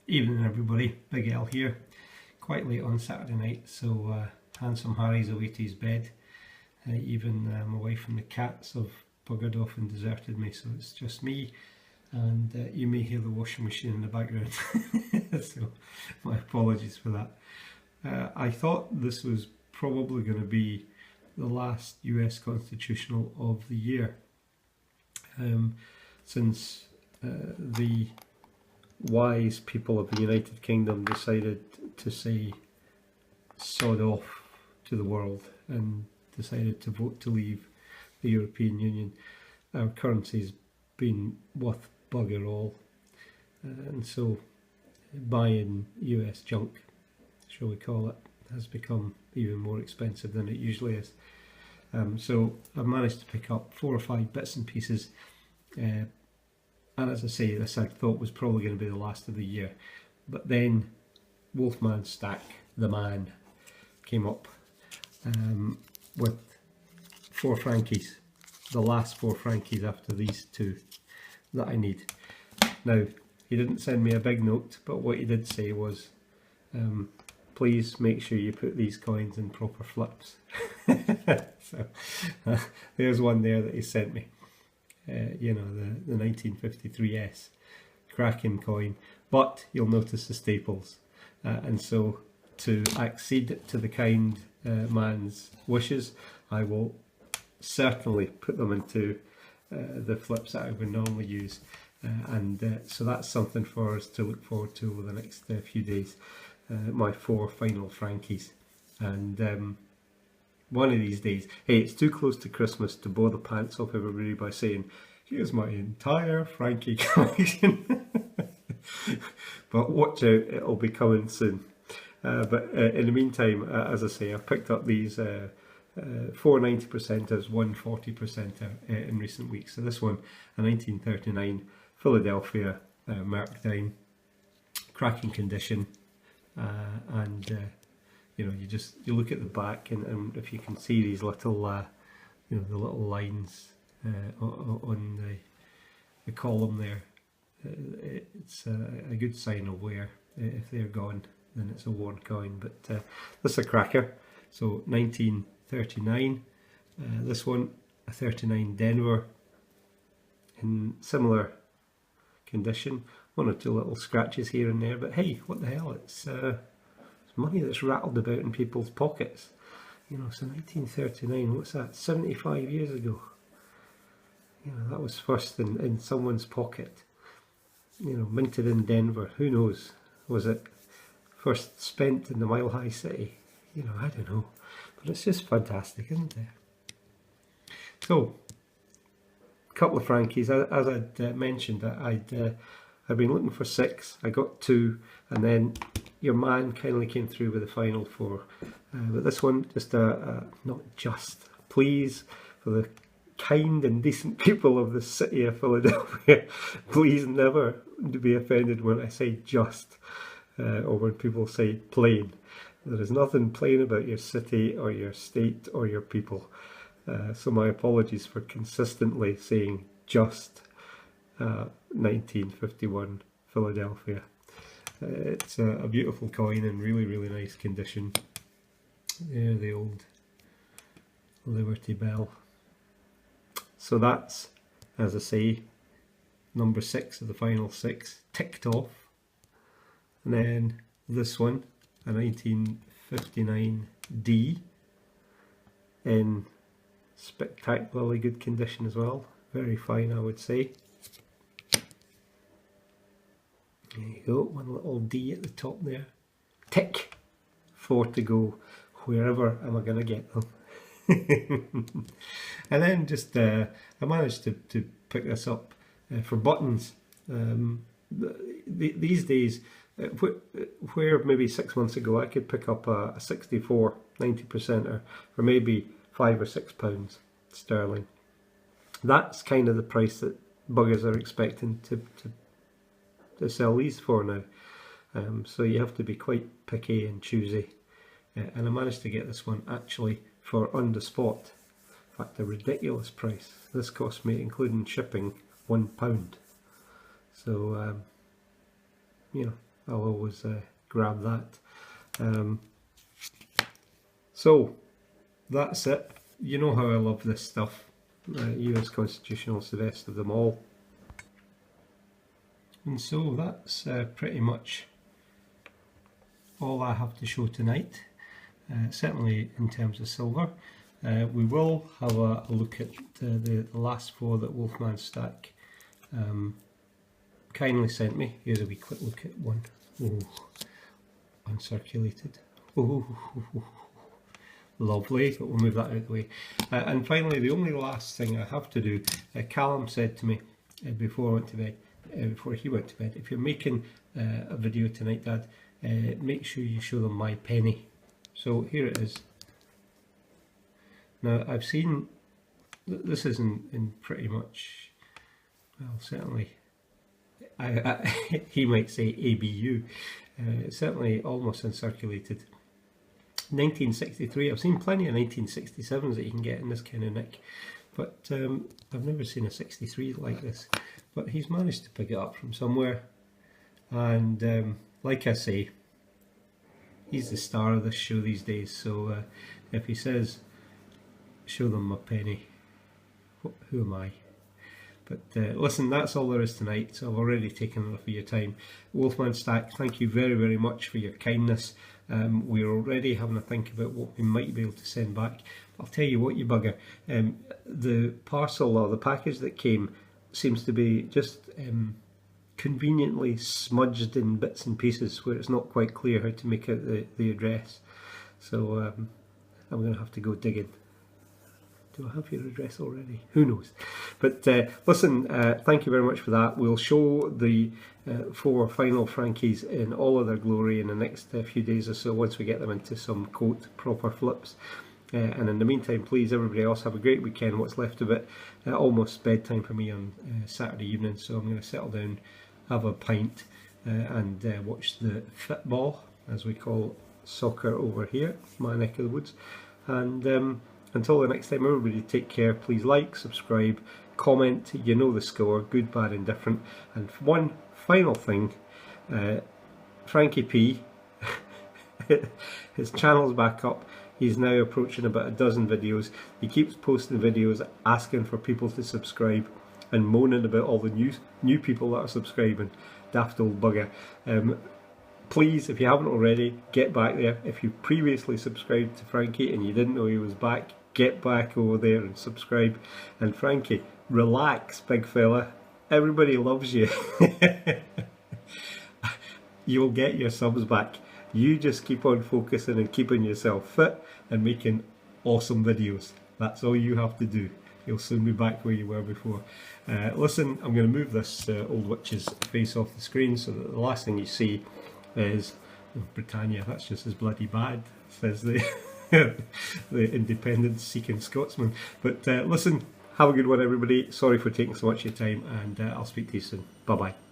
Evening everybody, Big L here. Quite late on Saturday night, so handsome Harry's away to his bed. Even my wife and the cats have buggered off and deserted me, so it's just me, and you may hear the washing machine in the background. So my apologies for that. I thought this was probably going to be the last US constitutional of the year, since the wise people of the United Kingdom decided to say sod off to the world and decided to vote to leave the European Union. Our currency's been worth bugger all, and so buying US junk, shall we call it, has become even more expensive than it usually is. So I've managed to pick up 4 or 5 bits and pieces, and as I say, this I thought was probably going to be the last of the year. But then Wolfman Stack, the man, came up with 4 Frankies, the last 4 Frankies after these 2 that I need. Now, he didn't send me a big note, but what he did say was, please make sure you put these coins in proper flips. So there's one there that he sent me. You know, the 1953S cracking coin, but you'll notice the staples, and so to accede to the kind man's wishes, I will certainly put them into the flips that I would normally use, and so that's something for us to look forward to over the next few days. My 4 final Frankies, and one of these days, hey, it's too close to Christmas to bore the pants off everybody by saying, here's my entire Frankie collection. But watch out, it'll be coming soon. But in the meantime, as I say, I've picked up these 4 90%ers, 1 40%er in recent weeks. So this one, a 1939 Philadelphia Mercantile, cracking condition, and you know, you look at the back, and if you can see these little, you know, the little lines on the column there, it's a good sign of wear. If they're gone, then it's a worn coin. But this is a cracker. So 1939. This one, a 39 Denver, in similar condition. 1 or 2 little scratches here and there, but hey, what the hell? It's money that's rattled about in people's pockets. You know, so 1939, what's that, 75 years ago? You know, that was first in someone's pocket. You know, minted in Denver, who knows? Was it first spent in the Mile High City? You know, I don't know. But it's just fantastic, isn't it? So, a couple of Frankies. As I'd mentioned, I'd been looking for 6, I got 2, and then your man kindly came through with the final 4. But this one, just not just, please, for the kind and decent people of the city of Philadelphia, please never be offended when I say just, or when people say plain. There is nothing plain about your city or your state or your people. So my apologies for consistently saying just 1951 Philadelphia. It's a beautiful coin in really, really nice condition. Yeah, the old Liberty Bell. So that's, as I say, number 6 of the final 6 ticked off. And then this one, a 1959 D, in spectacularly good condition as well. Very fine, I would say. There you go, 1 little D at the top there. Tick! 4 to go. Wherever am I going to get them? And then just I managed to pick this up for buttons. These days, where maybe 6 months ago I could pick up a 64 90%er for maybe £5 or £6 sterling. That's kind of the price that buggers are expecting to sell these for now. So you have to be quite picky and choosy. And I managed to get this one actually for on the spot. In fact, a ridiculous price. This cost me, including shipping, £1. So, you know, I'll always grab that. So that's it. You know how I love this stuff. US Constitutional's the best of them all. And so that's pretty much all I have to show tonight, certainly in terms of silver. We will have a look at the last 4 that Wolfman Stack kindly sent me. Here's a wee quick look at one. Oh, uncirculated. Oh, lovely, but we'll move that out of the way. And finally, the only last thing I have to do, Callum said to me before I went to bed, before he went to bed, if you're making a video tonight, Dad, make sure you show them my penny. So here it is. Now I've seen, this is in pretty much, well, certainly, he might say ABU, certainly almost uncirculated. 1963, I've seen plenty of 1967s that you can get in this kind of nick, but I've never seen a 63 like this. But he's managed to pick it up from somewhere, and like I say, he's the star of this show these days, so if he says show them my penny, who am I? But listen, that's all there is tonight, so I've already taken enough of your time. Wolfman Stack, thank you very, very much for your kindness. We're already having a think about what we might be able to send back. I'll tell you what, you bugger, the parcel or the package that came seems to be just conveniently smudged in bits and pieces where it's not quite clear how to make out the address. So I'm going to have to go digging. Do I have your address already? Who knows? But listen, thank you very much for that. We'll show the 4 final Frankies in all of their glory in the next few days or so, once we get them into some quote proper flips. And in the meantime, please, everybody else, have a great weekend. What's left of it, almost bedtime for me on Saturday evening, so I'm going to settle down, have a pint, and watch the football, as we call soccer over here, my neck of the woods. And until the next time, everybody take care. Please like, subscribe, comment, you know the score, good, bad, indifferent. And one final thing, Frankie P, his channel's back up. He's now approaching about a dozen videos. He keeps posting videos asking for people to subscribe and moaning about all the new people that are subscribing. Daft old bugger. Please, if you haven't already, get back there. If you previously subscribed to Frankie and you didn't know he was back, get back over there and subscribe. And Frankie, relax, big fella. Everybody loves you. You'll get your subs back. You just keep on focusing and keeping yourself fit and making awesome videos. That's all you have to do. You'll soon be back where you were before. Listen, I'm going to move this old witch's face off the screen so that the last thing you see is Britannia. That's just as bloody bad, says the the independence-seeking Scotsman. But listen, have a good one, everybody. Sorry for taking so much of your time, and I'll speak to you soon. Bye-bye.